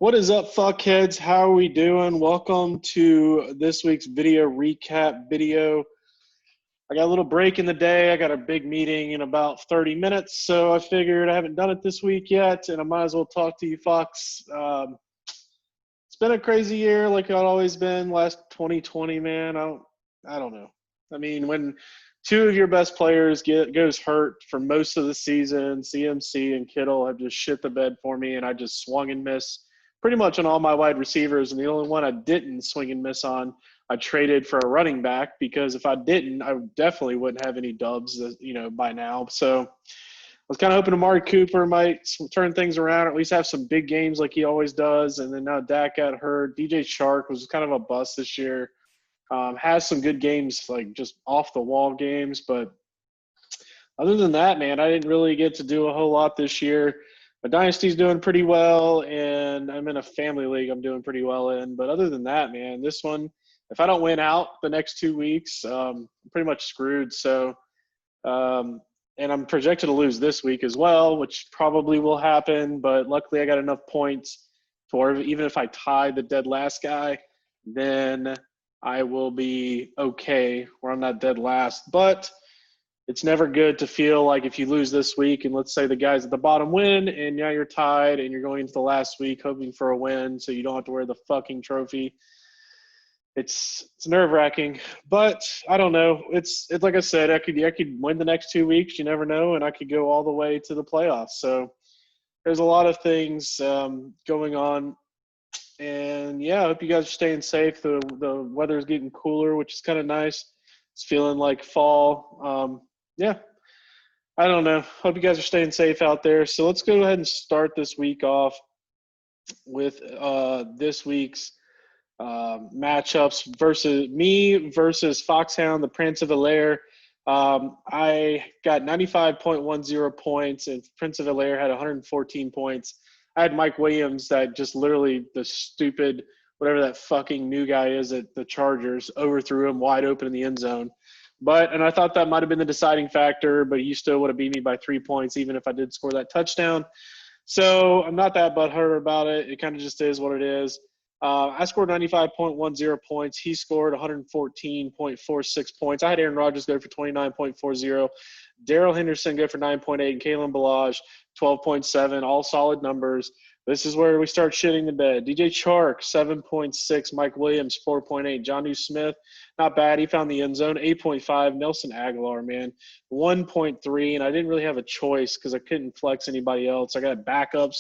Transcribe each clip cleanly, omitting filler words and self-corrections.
What is up, fuckheads? How are we doing? Welcome to this week's video recap video. I got a little break in the day. I got a big meeting in about 30 minutes, so I figured I haven't done it this week yet, and I might as well talk to you, Fox. It's been a crazy year, like it's always been. Last 2020, man. I don't know. I mean, when two of your best players goes hurt for most of the season, CMC and Kittle have just shit the bed for me, and I just swung and missed pretty much on all my wide receivers. And the only one I didn't swing and miss on, I traded for a running back because if I didn't, I definitely wouldn't have any dubs, by now. So I was kind of hoping Amari Cooper might turn things around, or at least have some big games like he always does. And then now Dak got hurt. DJ Chark was kind of a bust this year. Has some good games, like just off the wall games, but other than that, man, I didn't really get to do a whole lot this year. My dynasty's doing pretty well, and I'm in a family league I'm doing pretty well in. But other than that, man, this one, if I don't win out the next 2 weeks, I'm pretty much screwed. So, and I'm projected to lose this week as well, which probably will happen. But luckily, I got enough points for even if I tie the dead last guy, then I will be okay where I'm not dead last. But it's never good to feel like if you lose this week and let's say the guys at the bottom win and now you're tied and you're going into the last week hoping for a win so you don't have to wear the fucking trophy. It's nerve-wracking, but I don't know. It's like I said, I could win the next 2 weeks. You never know, and I could go all the way to the playoffs. So there's a lot of things going on. And yeah, I hope you guys are staying safe. The weather's getting cooler, which is kind of nice. It's feeling like fall. Yeah, I don't know. Hope you guys are staying safe out there. So let's go ahead and start this week off with this week's matchups versus Foxhound, the Prince of Bel-Air. I got 95.10 points, and Prince of Bel-Air had 114 points. I had Mike Williams, that just literally the stupid, whatever that fucking new guy is at the Chargers, overthrew him wide open in the end zone. And I thought that might have been the deciding factor, but you still would have beat me by 3 points, even if I did score that touchdown. So I'm not that butthurt about it. It kind of just is what it is. I scored 95.10 points. He scored 114.46 points. I had Aaron Rodgers go for 29.40. Darrell Henderson go for 9.8, and Kalen Ballage 12.7. All solid numbers. This is where we start shitting the bed. DJ Chark 7.6. Mike Williams 4.8. Jonnu Smith, not bad. He found the end zone 8.5. Nelson Aguilar, man, 1.3. And I didn't really have a choice because I couldn't flex anybody else. I got backup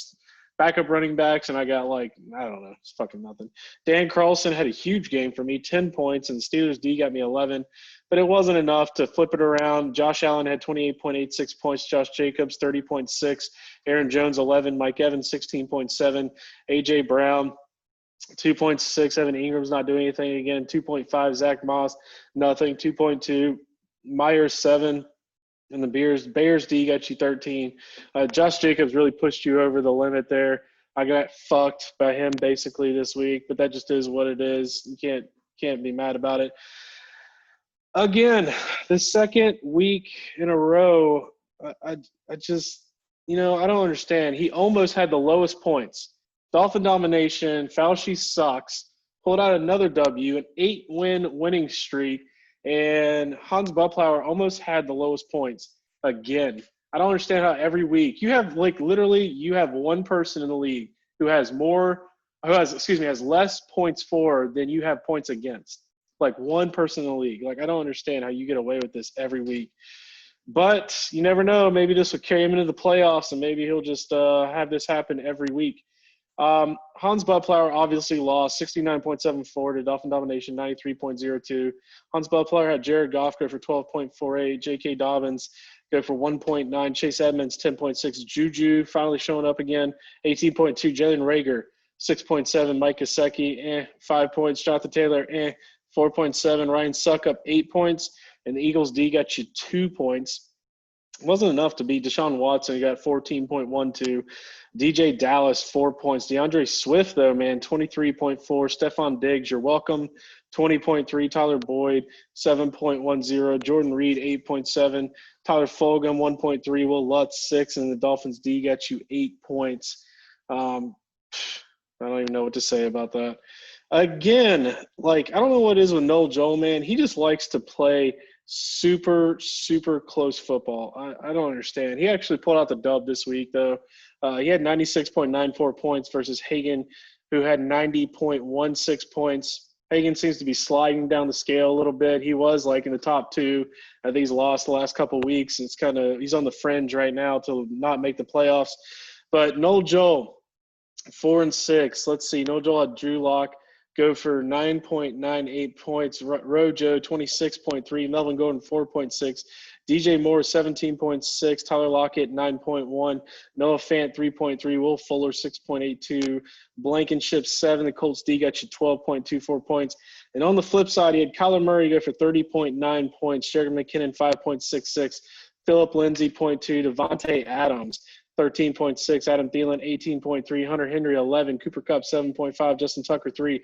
running backs, and I got I don't know, it's fucking nothing. Dan Carlson had a huge game for me, 10 points, and Steelers D got me 11, but it wasn't enough to flip it around. Josh Allen had 28.86 points, Josh Jacobs 30.6, Aaron Jones 11, Mike Evans 16.7, A.J. Brown 2.6, Evan Ingram's not doing anything again, 2.5, Zach Moss, nothing, 2.2, Myers 7, and the Bears D got you 13. Josh Jacobs really pushed you over the limit there. I got fucked by him basically this week, but that just is what it is. You can't be mad about it. Again, the second week in a row, I just, I don't understand. He almost had the lowest points. Dolphin domination, Fauci sucks, pulled out another W, an 8-win winning streak, and Hans Buttlauer almost had the lowest points again. I don't understand how every week you have you have one person in the league who has less points for than you have points against. Like one person in the league. I don't understand how you get away with this every week. But you never know. Maybe this will carry him into the playoffs, and maybe he'll just have this happen every week. Hans Buttlauer obviously lost 69.74 to Dolphin domination, 93.02. Hans Buttlauer had Jared Goff go for 12.48, J.K. Dobbins go for 1.9, Chase Edmonds 10.6, Juju finally showing up again, 18.2, Jalen Reagor 6.7, Mike Gesicki 5 points, Jonathan Taylor 4.7, Ryan Suckup 8 points, and the Eagles D got you 2 points. It wasn't enough to beat Deshaun Watson. He got 14.12. DJ Dallas, 4 points. DeAndre Swift, though, man, 23.4. Stephon Diggs, you're welcome, 20.3. Tyler Boyd, 7.10. Jordan Reed, 8.7. Tyler Fulgham, 1.3. Will Lutz, 6. And the Dolphins D got you 8 points. I don't even know what to say about that. Again, like, I don't know what it is with Noel Joel, man. He just likes to play super, super close football. I don't understand. He actually pulled out the dub this week, though. He had 96.94 points versus Hagan, who had 90.16 points. Hagan seems to be sliding down the scale a little bit. He was like in the top two. I think he's lost the last couple of weeks. It's kind of, he's on the fringe right now to not make the playoffs. But Noel Joel, 4 and 6. Let's see. No Joel had Drew Lock go for 9.98 points. Rojo 26.3. Melvin Gordon 4.6. DJ Moore 17.6. Tyler Lockett 9.1. Noah Fant 3.3. Will Fuller 6.82. Blankenship 7. The Colts D got you 12.24 points. And on the flip side, he had Kyler Murray go for 30.9 points. Jerick McKinnon 5.66. Philip Lindsay 0.2. Devontae Adams 13.6, Adam Thielen 18.3, Hunter Henry 11, Cooper Kupp 7.5, Justin Tucker 3,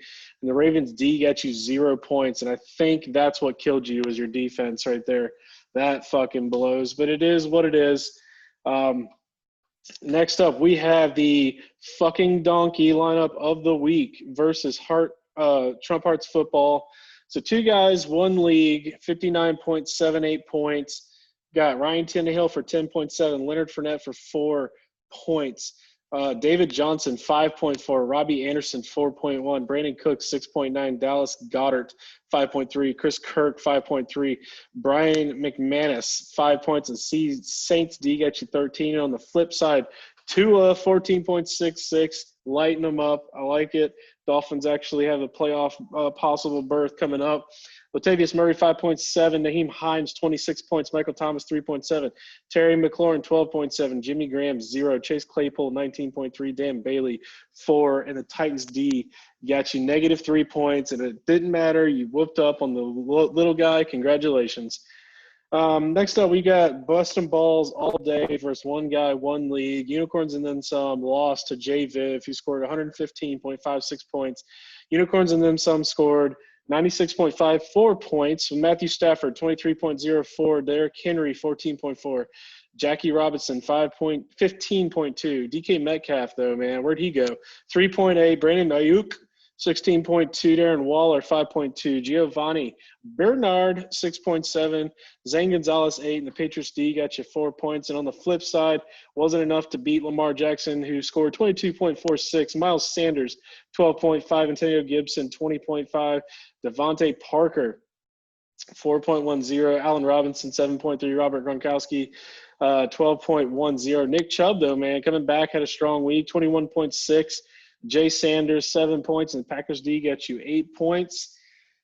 and the Ravens D got you 0 points, and I think that's what killed you was your defense right there. That fucking blows, but it is what it is. Next up, we have the fucking donkey lineup of the week versus Trump Hearts football. So 2 guys, 1 league, 59.78 points. Got Ryan Tannehill for 10.7, Leonard Fournette for 4 points, David Johnson 5.4, Robbie Anderson 4.1, Brandon Cook 6.9, Dallas Goddard 5.3, Chris Kirk 5.3, Brian McManus 5 points, and Saints D got you 13. And on the flip side, Tua 14.66, lighten them up. I like it. Dolphins actually have a playoff possible berth coming up. Latavius Murray, 5.7. Naheem Hines, 26 points. Michael Thomas, 3.7. Terry McLaurin, 12.7. Jimmy Graham, 0. Chase Claypool, 19.3. Dan Bailey, 4. And the Titans D got you -3 points. And it didn't matter. You whooped up on the little guy. Congratulations. Next up, we got Bustin' Balls all day versus 1 guy, 1 league. Unicorns and then some lost to Jay Viv, who scored 115.56 points. Unicorns and then some scored 96.54 points. Matthew Stafford, 23.04. Derrick Henry, 14.4. Jackie Robinson, 15.2. DK Metcalf, though, man, where'd he go? 3.8. Brandon Ayuk, 16.2. Darren Waller, 5.2. Giovanni Bernard, 6.7. Zane Gonzalez, 8. And the Patriots D got you 4 points. And on the flip side, wasn't enough to beat Lamar Jackson, who scored 22.46. Miles Sanders, 12.5. Antonio Gibson, 20.5. Devontae Parker, 4.10. Allen Robinson, 7.3. Robert Gronkowski, 12.10. Nick Chubb, though, man, coming back, had a strong week, 21.6. Jay Sanders, 7 points, and Packers D got you 8 points.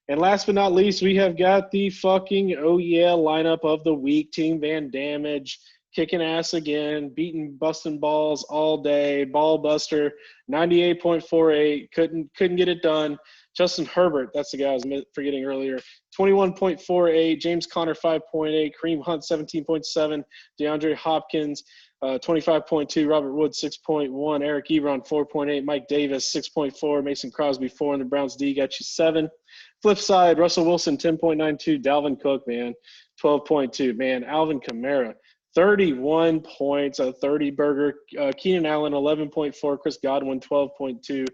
And last but not least, we have got the fucking oh yeah lineup of the week. Team Van Damage, kicking ass again, busting balls all day. Ball buster, 98.48, couldn't get it done. Justin Herbert, that's the guy I was forgetting earlier, 21.48. James Conner, 5.8. Kareem Hunt, 17.7. DeAndre Hopkins, 25.2. Robert Woods, 6.1. Eric Ebron, 4.8. Mike Davis, 6.4. Mason Crosby, 4. And the Browns D got you 7. Flip side, Russell Wilson, 10.92. Dalvin Cook, man, 12.2. Man, Alvin Kamara, 31 points, a 30-burger. Keenan Allen, 11.4. Chris Godwin, 12.2.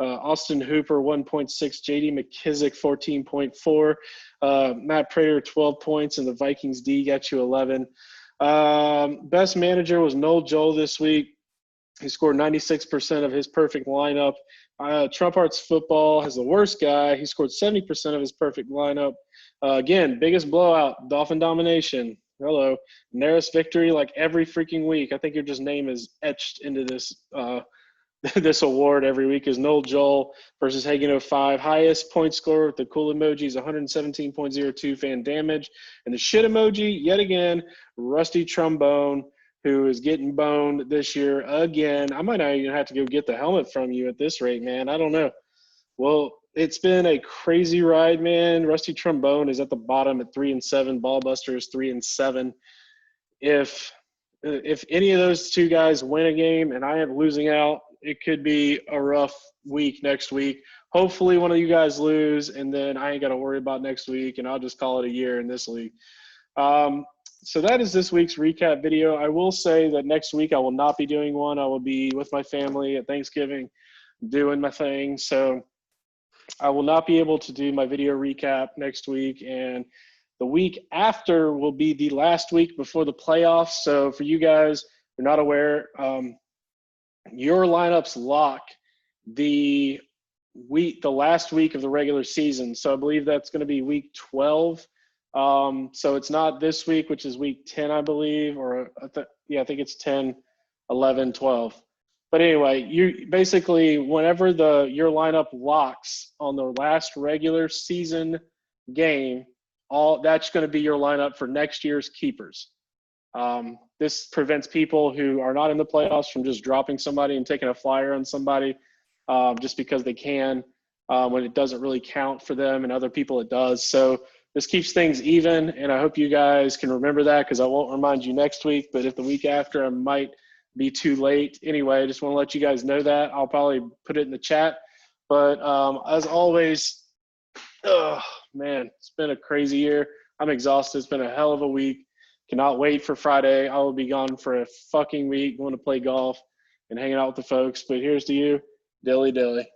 Austin Hooper, 1.6. J.D. McKissick, 14.4. Matt Prater, 12 points. And the Vikings D got you 11. Best manager was Noel Joel this week. He scored 96% of his perfect lineup. Trump Hearts Football has the worst guy. He scored 70% of his perfect lineup. Again, biggest blowout, Dolphin domination. Hello. Nearest victory like every freaking week. I think your just name is etched into this this award every week is Noel Joel versus Hagen 05. Highest point scorer with the cool emojis, 117.02 fan damage. And the shit emoji, yet again, Rusty Trombone, who is getting boned this year again. I might not even have to go get the helmet from you at this rate, man. I don't know. Well, it's been a crazy ride, man. Rusty Trombone is at the bottom at 3-7. Ballbuster is 3-7. If any of those two guys win a game and I am losing out, it could be a rough week next week. Hopefully one of you guys lose, and then I ain't got to worry about next week, and I'll just call it a year in this league. So that is this week's recap video. I will say that next week I will not be doing one. I will be with my family at Thanksgiving. doing my thing. So I will not be able to do my video recap next week, and the week after will be the last week before the playoffs. So for you guys who are not aware, your lineups lock the last week of the regular season. So I believe that's going to be week 12. So it's not this week, which is week 10, I believe, or I think it's 10, 11, 12. But anyway, you basically, whenever your lineup locks on the last regular season game, that's going to be your lineup for next year's keepers. This prevents people who are not in the playoffs from just dropping somebody and taking a flyer on somebody just because they can, when it doesn't really count for them, and other people it does. So this keeps things even, and I hope you guys can remember that, because I won't remind you next week, but if the week after I might be too late. Anyway, I just want to let you guys know that. I'll probably put it in the chat. But as always, man, it's been a crazy year. I'm exhausted. It's been a hell of a week. Cannot wait for Friday. I will be gone for a fucking week, going to play golf and hanging out with the folks. But here's to you, Dilly Dilly.